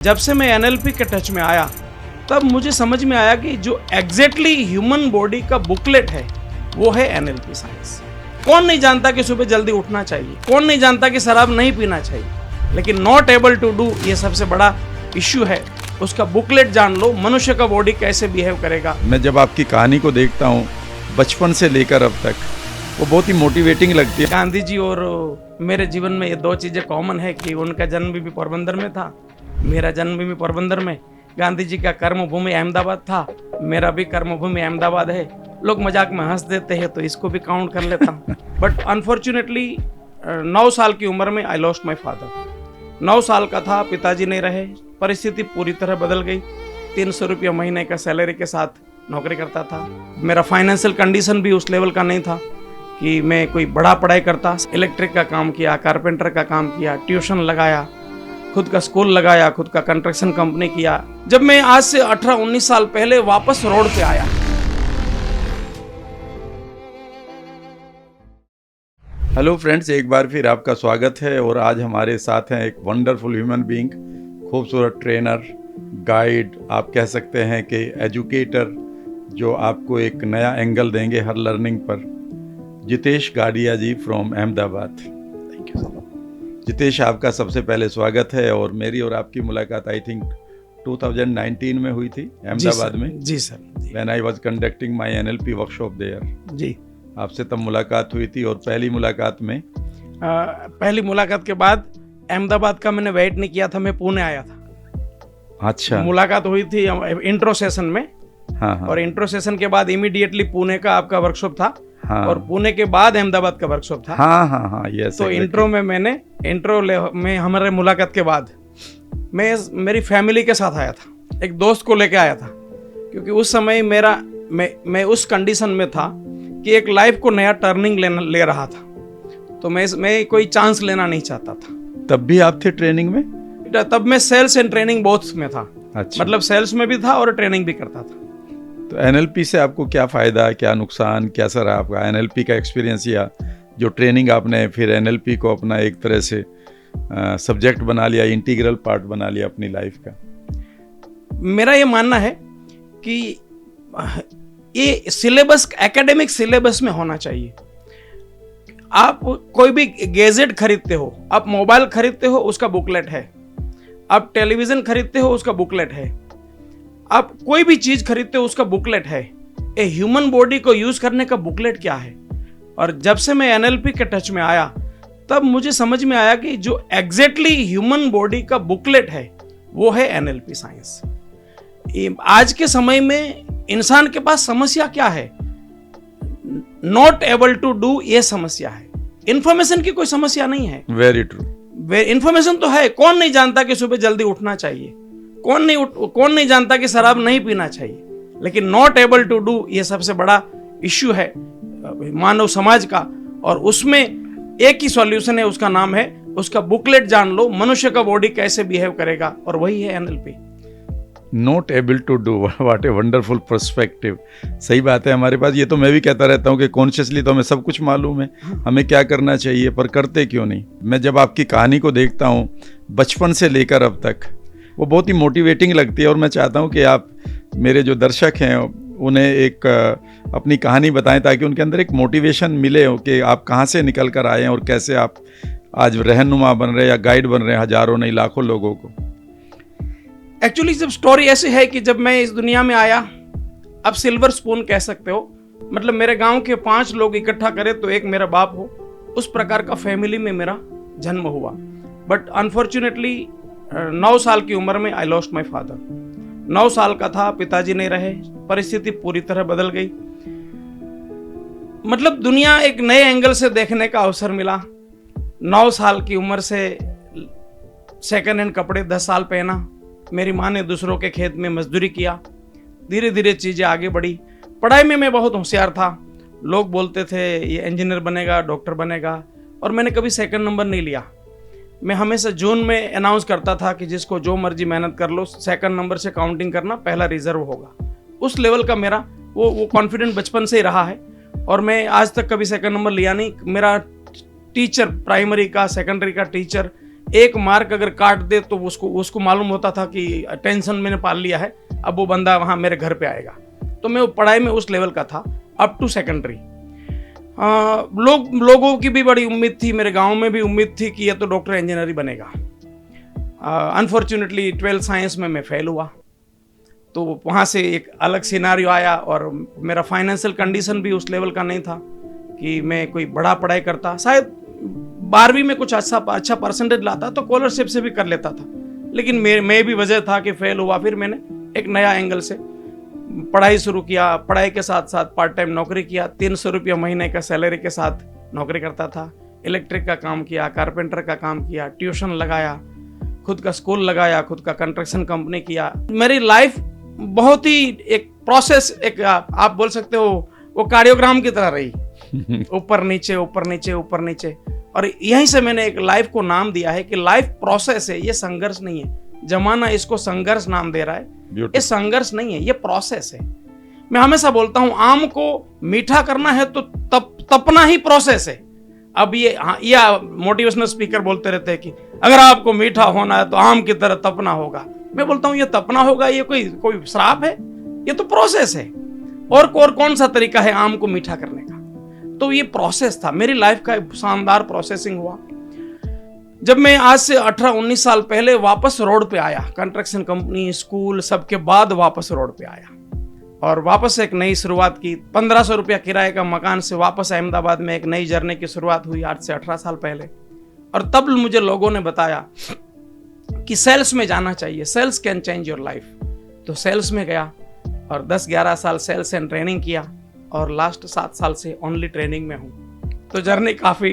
जब से मैं एनएलपी के टच में आया तब मुझे समझ में आया कि जो एग्जैक्टली ह्यूमन बॉडी का बुकलेट है वो है एनएलपी साइंस। कौन नहीं जानता कि सुबह जल्दी उठना चाहिए, कौन नहीं जानता कि शराब नहीं पीना चाहिए, लेकिन नॉट एबल टू डू ये सबसे बड़ा इश्यू है। उसका बुकलेट जान लो, मनुष्य का बॉडी कैसे बिहेव करेगा। मैं जब आपकी कहानी को देखता हूँ बचपन से लेकर अब तक, वो बहुत ही मोटिवेटिंग लगती है। गांधी जी और मेरे जीवन में ये दो चीज़ें कॉमन है कि उनका जन्म भी पोरबंदर में था, मेरा जन्म भी पोरबंदर में। गांधी जी का कर्मभूमि अहमदाबाद था, मेरा भी कर्मभूमि अहमदाबाद है। लोग मजाक में हंस देते हैं तो इसको भी काउंट कर लेता हूँ। बट अनफॉर्चुनेटली 9 साल की उम्र में आई लॉस्ट माई फादर। 9 साल का था, पिताजी नहीं रहे, परिस्थिति पूरी तरह बदल गई। 300 रुपया महीने का सैलरी के साथ नौकरी करता था। मेरा फाइनेंशियल कंडीशन भी उस लेवल का नहीं था कि मैं कोई बड़ा पढ़ाई करता। इलेक्ट्रिक का काम किया, कारपेंटर का काम किया, ट्यूशन लगाया, खुद का स्कूल लगाया, खुद का कंस्ट्रक्शन कंपनी किया। जब मैं आज से 18-19 साल पहले वापस रोड पे आया, हेलो फ्रेंड्स, एक बार फिर आपका स्वागत है। और आज हमारे साथ हैं एक वंडरफुल ह्यूमन बीइंग, खूबसूरत ट्रेनर, गाइड, आप कह सकते हैं कि एजुकेटर, जो आपको एक नया एंगल देंगे हर लर्निंग पर। Jitesh Gadia ji from Ahmedabad. Thank you. Jitesh, आपका सबसे पहले स्वागत है। और मेरी और आपकी मुलाकात आई थिंक 2019 में हुई थी अहमदाबाद में। जी sir. When I was conducting my NLP workshop there. जी, आपसे तब मुलाकात हुई थी। और पहली मुलाकात में पहली मुलाकात के बाद अहमदाबाद का मैंने वेट नहीं किया था, मैं पुणे आया था। अच्छा, मुलाकात हुई थी इंट्रो सेशन में। हाँ हाँ, और इंट्रो सेशन के बाद इमीडिएटली पुणे का आपका वर्कशॉप था। हाँ, और पुणे के बाद अहमदाबाद का वर्कशॉप था। हाँ हाँ हाँ, यस। तो इंट्रो में हमारे मुलाकात के बाद मैं मेरी फैमिली के साथ आया था, एक दोस्त को लेके आया था, क्योंकि उस समय मैं उस कंडीशन में था कि एक लाइफ को नया टर्निंग ले रहा था। तो मैं कोई चांस लेना नहीं चाहता था। तब भी आप थे ट्रेनिंग में? तब मैं सेल्स एंड ट्रेनिंग बोथ में था। अच्छा, मतलब सेल्स में भी था और ट्रेनिंग भी करता था। तो एनएलपी से आपको क्या फ़ायदा, क्या नुकसान, कैसा रहा आपका एनएलपी का एक्सपीरियंस, या जो ट्रेनिंग आपने फिर एनएलपी को अपना एक तरह से सब्जेक्ट बना लिया, इंटीग्रल पार्ट बना लिया अपनी लाइफ का? मेरा ये मानना है कि ये सिलेबस एकेडमिक सिलेबस में होना चाहिए। आप कोई भी गैजेट खरीदते हो, आप मोबाइल खरीदते हो, उसका बुकलेट है। आप टेलीविजन खरीदते हो, उसका बुकलेट है। आप कोई भी चीज खरीदते हो, उसका बुकलेट है। ए ह्यूमन बॉडी को यूज करने का बुकलेट क्या है? और जब से मैं एनएलपी के टच में आया तब मुझे समझ में आया कि जो एग्जैक्टली ह्यूमन बॉडी का बुकलेट है वो है एनएलपी साइंस। आज के समय में इंसान के पास समस्या क्या है? नॉट एबल टू डू, ये समस्या है। इंफॉर्मेशन की कोई समस्या नहीं है। Very true. इंफॉर्मेशन तो है। कौन नहीं जानता कि सुबह जल्दी उठना चाहिए, कौन नहीं जानता कि शराब नहीं पीना चाहिए, लेकिन नॉट एबल टू डू ये सबसे बड़ा इश्यू है मानव समाज का। और उसमें एक ही सॉल्यूशन है, उसका नाम है, उसका बुकलेट जान लो, मनुष्य का बॉडी कैसे बिहेव करेगा, और वही है NLP. Not able to do, what a wonderful perspective. सही बात है। हमारे पास ये तो मैं भी कहता रहता हूँ कि कॉन्शियसली तो हमें सब कुछ मालूम है, हमें क्या करना चाहिए, पर करते क्यों नहीं। मैं जब आपकी कहानी को देखता हूँ बचपन से लेकर अब तक, वो बहुत ही मोटिवेटिंग लगती है। और मैं चाहता हूँ कि आप मेरे जो दर्शक हैं उन्हें एक अपनी कहानी बताएं, ताकि उनके अंदर एक मोटिवेशन मिले कि आप कहाँ से निकल कर आए हैं और कैसे आप आज रहनुमा बन रहे हैं या गाइड बन रहे हैं हजारों नहीं लाखों लोगों को। एक्चुअली जब स्टोरी ऐसी है कि जब मैं इस दुनिया में आया, अब सिल्वर स्पून कह सकते हो, मतलब मेरे गांव के 5 लोग इकट्ठा करे तो एक मेरा बाप हो, उस प्रकार का फैमिली में मेरा जन्म हुआ। बट अनफॉर्चुनेटली 9 साल की उम्र में आई लॉस्ट माई फादर। 9 साल का था, पिताजी नहीं रहे, परिस्थिति पूरी तरह बदल गई। मतलब दुनिया एक नए एंगल से देखने का अवसर मिला। 9 साल की उम्र से सेकंड हैंड कपड़े 10 साल पहना। मेरी माँ ने दूसरों के खेत में मजदूरी किया। धीरे धीरे चीज़ें आगे बढ़ी। पढ़ाई में मैं बहुत होशियार था। लोग बोलते थे ये इंजीनियर बनेगा, डॉक्टर बनेगा, और मैंने कभी सेकंड नंबर नहीं लिया। मैं हमेशा जून में अनाउंस करता था कि जिसको जो मर्जी मेहनत कर लो, सेकंड नंबर से काउंटिंग करना, पहला रिजर्व होगा। उस लेवल का मेरा वो कॉन्फिडेंट बचपन से ही रहा है। और मैं आज तक कभी सेकंड नंबर लिया नहीं। मेरा टीचर, प्राइमरी का, सेकेंडरी का टीचर एक मार्क अगर काट दे तो उसको मालूम होता था कि टेंशन मैंने पाल लिया है, अब वो बंदा वहाँ मेरे घर पे आएगा। तो मैं पढ़ाई में उस लेवल का था अप टू सेकेंडरी। लोगों की भी बड़ी उम्मीद थी, मेरे गांव में भी उम्मीद थी कि यह तो डॉक्टर इंजीनियर ही बनेगा। अनफॉर्चुनेटली 12th साइंस में मैं फेल हुआ, तो वहाँ से एक अलग सिनारियो आया और मेरा फाइनेंशियल कंडीशन भी उस लेवल का नहीं था कि मैं कोई बड़ा पढ़ाई करता। शायद 12वीं में कुछ अच्छा परसेंटेज लाता तो स्कॉलरशिप से भी कर लेता था, लेकिन मैं भी वजह था कि फेल हुआ। फिर मैंने एक नया एंगल से पढ़ाई शुरू किया, पढ़ाई के साथ साथ पार्ट टाइम नौकरी किया। 300 रुपया महीने का सैलरी के साथ नौकरी करता था। इलेक्ट्रिक का काम किया, कारपेंटर का काम किया, ट्यूशन लगाया, खुद का स्कूल लगाया, खुद का कंस्ट्रक्शन कंपनी किया। मेरी लाइफ बहुत ही एक प्रोसेस, एक आप बोल सकते हो वो कार्डियोग्राम की तरह रही, ऊपर नीचे ऊपर नीचे ऊपर नीचे। और यहीं से मैंने एक लाइफ को नाम दिया है कि लाइफ प्रोसेस है, ये संघर्ष नहीं है। जमाना इसको संघर्ष नाम दे रहा है, ये संघर्ष नहीं है, ये प्रोसेस है। मैं हमेशा बोलता हूं आम को मीठा करना है तो तपना ही प्रोसेस है। अब ये मोटिवेशनल स्पीकर बोलते रहते हैं कि अगर आपको मीठा होना है तो आम की तरह तपना होगा। मैं बोलता हूं ये तपना होगा, ये कोई श्राप है? ये तो प्रोसेस है। और कौन सा तरीका है आम को मीठा करने का? तो ये प्रोसेस था, मेरी लाइफ का शानदार प्रोसेसिंग हुआ। जब मैं आज से 18-19 साल पहले वापस रोड पे आया, कंस्ट्रक्शन कंपनी, स्कूल सबके बाद वापस रोड पे आया और वापस एक नई शुरुआत की। 1500 रुपया किराए का मकान से वापस अहमदाबाद में एक नई जर्नी की शुरुआत हुई आज से 18 साल पहले। और तब मुझे लोगों ने बताया कि सेल्स में जाना चाहिए, cells can change your life. तो सेल्स में गया और 10-11 साल सेल्स एंड ट्रेनिंग किया और लास्ट 7 साल से ओनली ट्रेनिंग में हूँ। तो जर्नी काफ़ी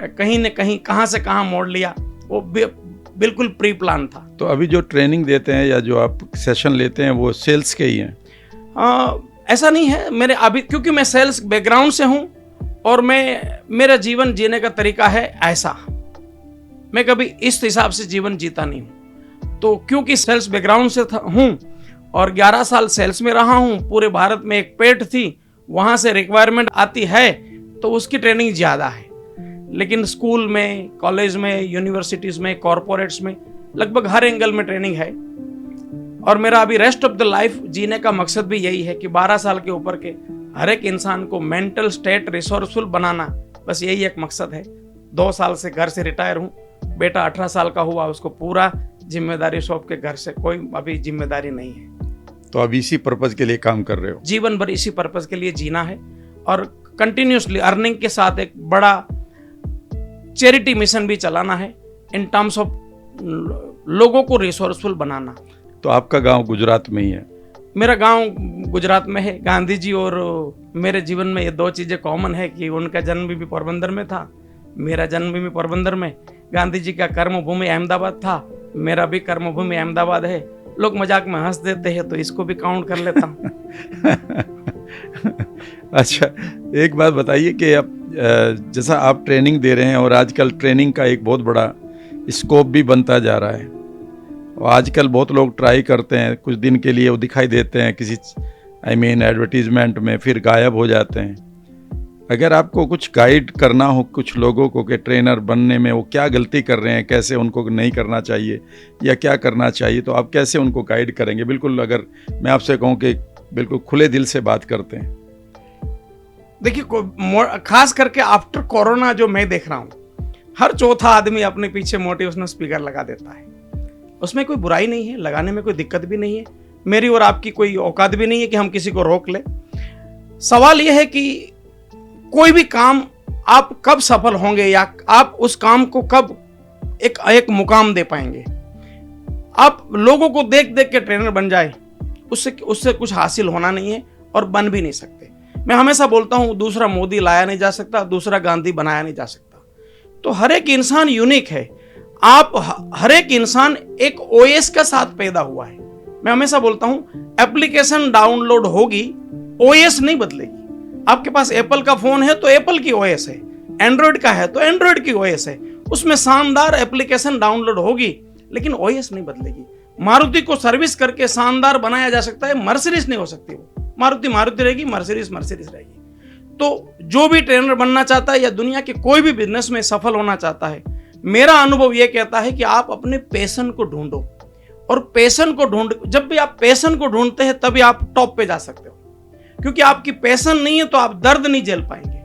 कहीं न कहीं कहाँ से कहाँ मोड़ लिया, वो बिल्कुल प्री प्लान था। तो अभी जो ट्रेनिंग देते हैं या जो आप सेशन लेते हैं वो सेल्स के ही हैं? ऐसा नहीं है, मेरे अभी क्योंकि मैं सेल्स बैकग्राउंड से हूँ और मेरा जीवन जीने का तरीका है ऐसा, मैं कभी इस हिसाब से जीवन जीता नहीं हूँ। तो क्योंकि सेल्स बैकग्राउंड से हूँ और 11 साल सेल्स में रहा हूँ, पूरे भारत में एक पेठ थी, वहाँ से रिक्वायरमेंट आती है तो उसकी ट्रेनिंग ज़्यादा है। लेकिन स्कूल में, कॉलेज में, यूनिवर्सिटीज़ में, कॉरपोरेट्स में लगभग हर एंगल में ट्रेनिंग है। और मेरा अभी रेस्ट ऑफ द लाइफ जीने का मकसद भी यही है कि 12 साल के ऊपर के हर एक इंसान को मेंटल स्टेट रिसोर्सफुल बनाना, बस यही एक मकसद है। 2 साल से घर से रिटायर हूँ, बेटा 18 साल का हुआ, उसको पूरा जिम्मेदारी सौंप के घर से कोई अभी जिम्मेदारी नहीं है। तो अब इसी पर्पज के लिए काम कर रहे हो? जीवन भर इसी पर्पज के लिए जीना है और कंटिन्यूसली अर्निंग के साथ एक बड़ा चैरिटी मिशन भी चलाना है इन टर्म्स ऑफ लोगों को रिसोर्सफुल बनाना। तो आपका गांव गुजरात में ही है? मेरा गांव गुजरात में है। गांधी जी और मेरे जीवन में ये 2 चीज़ें कॉमन है कि उनका जन्म भी पोरबंदर में था, मेरा जन्म भी पोरबंदर में। गांधी जी का कर्मभूमि अहमदाबाद था, मेरा भी कर्मभूमि अहमदाबाद है। लोग मजाक में हंस देते हैं तो इसको भी काउंट कर लेता हूँ। अच्छा, एक बात बताइए कि अब जैसा आप ट्रेनिंग दे रहे हैं और आजकल ट्रेनिंग का एक बहुत बड़ा स्कोप भी बनता जा रहा है और आजकल बहुत लोग ट्राई करते हैं, कुछ दिन के लिए वो दिखाई देते हैं किसी एडवर्टीजमेंट में, फिर गायब हो जाते हैं। अगर आपको कुछ गाइड करना हो कुछ लोगों को कि ट्रेनर बनने में वो क्या गलती कर रहे हैं, कैसे उनको नहीं करना चाहिए या क्या करना चाहिए, तो आप कैसे उनको गाइड करेंगे? बिल्कुल, अगर मैं आपसे कहूँ कि बिल्कुल खुले दिल से बात करते हैं। देखिए, खास करके आफ्टर कोरोना जो मैं देख रहा हूँ, हर चौथा आदमी अपने पीछे मोटिवेशनल स्पीकर लगा देता है। उसमें कोई बुराई नहीं है, लगाने में कोई दिक्कत भी नहीं है, मेरी और आपकी कोई औकात भी नहीं है कि हम किसी को रोक ले। सवाल यह है कि कोई भी काम आप कब सफल होंगे या आप उस काम को कब एक मुकाम दे पाएंगे। आप लोगों को देख देख के ट्रेनर बन जाए, उससे कुछ हासिल होना नहीं है और बन भी नहीं सकते। मैं हमेशा बोलता हूं, दूसरा मोदी लाया नहीं जा सकता, दूसरा गांधी बनाया नहीं जा सकता। तो हर एक इंसान यूनिक है। आप हर एक इंसान एक ओएस के साथ पैदा हुआ है। मैं हमेशा बोलता हूं, एप्लीकेशन डाउनलोड होगी, ओएस नहीं बदलेगी। आपके पास एप्पल का फोन है तो एप्पल की ओएस है, एंड्रॉइड का है तो एंड्रॉइड की ओएस है, उसमें शानदार एप्लीकेशन डाउनलोड होगी लेकिन ओएस नहीं बदलेगी। मारुति को सर्विस करके शानदार बनाया जा सकता है, मर्सिडीज नहीं हो सकती। वो मारुति रहेगी, मर्सिडीज रहेगी। तो जो भी ट्रेनर बनना चाहता है या दुनिया के कोई भी बिजनेस में सफल होना चाहता है, मेरा अनुभव यह कहता है कि आप अपने पैशन को ढूंढो, और पैशन को जब भी आप पैशन को ढूंढते हैं तभी आप टॉप पे जा सकते हो। क्योंकि आपकी पैशन नहीं है तो आप दर्द नहीं झेल पाएंगे।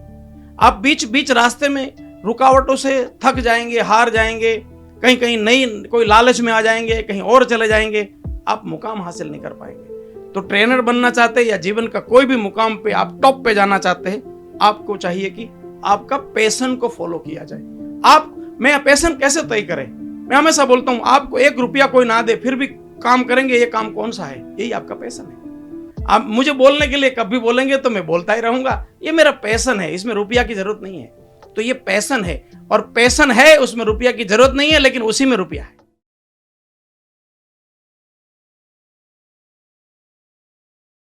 आप बीच बीच रास्ते में रुकावटों से थक जाएंगे, हार जाएंगे, कहीं कहीं नई कोई लालच में आ जाएंगे, कहीं और चले जाएंगे, आप मुकाम हासिल नहीं कर पाएंगे। तो ट्रेनर बनना चाहते हैं या जीवन का कोई भी मुकाम पे आप टॉप पे जाना चाहते हैं, आपको चाहिए कि आपका पैशन को फॉलो किया जाए। मैं पैशन कैसे तय करें? मैं हमेशा बोलता हूं, आपको 1 रुपया कोई ना दे फिर भी काम करेंगे, ये काम कौन सा है? यही आपका पैशन है। आप मुझे बोलने के लिए कभी बोलेंगे तो मैं बोलता ही रहूंगा, ये मेरा पैशन है, इसमें रुपया की जरूरत नहीं है। तो ये पैशन है, और पैशन है उसमें रुपया की जरूरत नहीं है, लेकिन उसी में रुपया है।